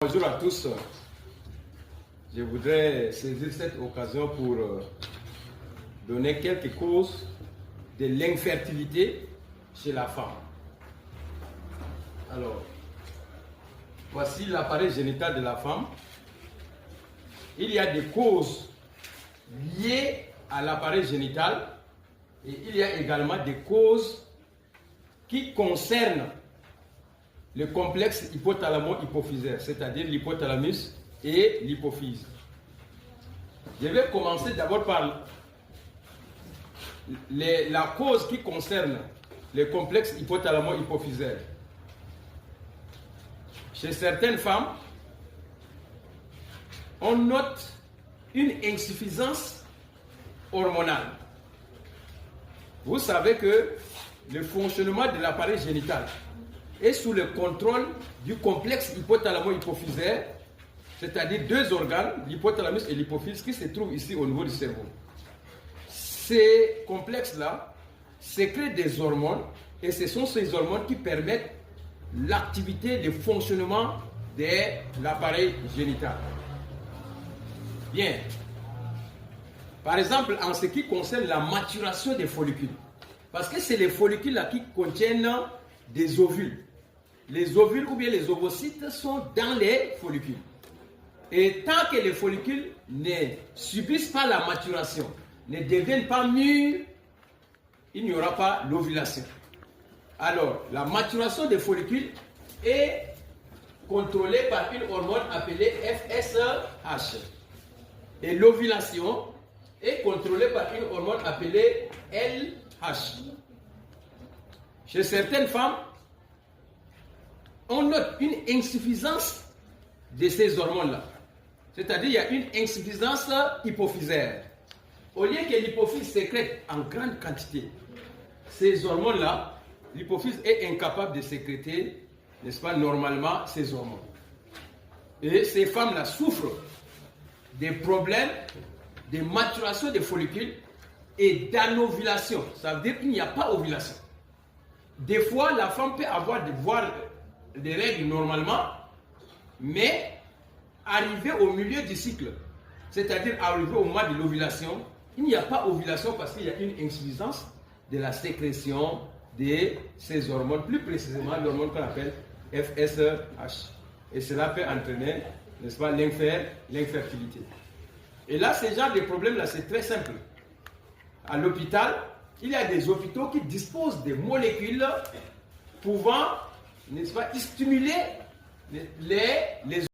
Bonjour à tous. Je voudrais saisir cette occasion pour donner quelques causes de l'infertilité chez la femme. Alors, voici l'appareil génital de la femme. Il y a des causes liées à l'appareil génital et il y a également des causes qui concernent le complexe hypothalamo-hypophysaire, c'est-à-dire l'hypothalamus et l'hypophyse. Je vais commencer d'abord par la cause qui concerne le complexe hypothalamo-hypophysaire. Chez certaines femmes, on note une insuffisance hormonale. Vous savez que le fonctionnement de l'appareil génital est sous le contrôle du complexe hypothalamo-hypophysaire, c'est-à-dire deux organes, l'hypothalamus et l'hypophyse, qui se trouvent ici au niveau du cerveau. Ces complexes-là sécrètent des hormones et ce sont ces hormones qui permettent l'activité de fonctionnement de l'appareil génital. Bien. Par exemple, en ce qui concerne la maturation des follicules, parce que c'est les follicules-là qui contiennent des ovules. Les ovules ou bien les ovocytes sont dans les follicules. Et tant que les follicules ne subissent pas la maturation, ne deviennent pas mûrs, il n'y aura pas l'ovulation. Alors, la maturation des follicules est contrôlée par une hormone appelée FSH. Et l'ovulation est contrôlée par une hormone appelée LH. Chez certaines femmes, on note une insuffisance de ces hormones-là. C'est-à-dire qu'il y a une insuffisance hypophysaire. Au lieu que l'hypophyse sécrète en grande quantité ces hormones-là, l'hypophyse est incapable de sécréter, n'est-ce pas, normalement ces hormones. Et ces femmes-là souffrent des problèmes de maturation des follicules et d'anovulation. Ça veut dire qu'il n'y a pas ovulation. Des fois, la femme peut avoir des règles normalement, mais arriver au milieu du cycle, c'est-à-dire arriver au mois de l'ovulation, il n'y a pas ovulation parce qu'il y a une insuffisance de la sécrétion de ces hormones, plus précisément l'hormone qu'on appelle FSH. Et cela peut entraîner, n'est-ce pas, l'infertilité. Et là, ce genre de problème-là, c'est très simple. À l'hôpital, il y a des hôpitaux qui disposent de molécules pouvant, n'est-ce pas, stimuler les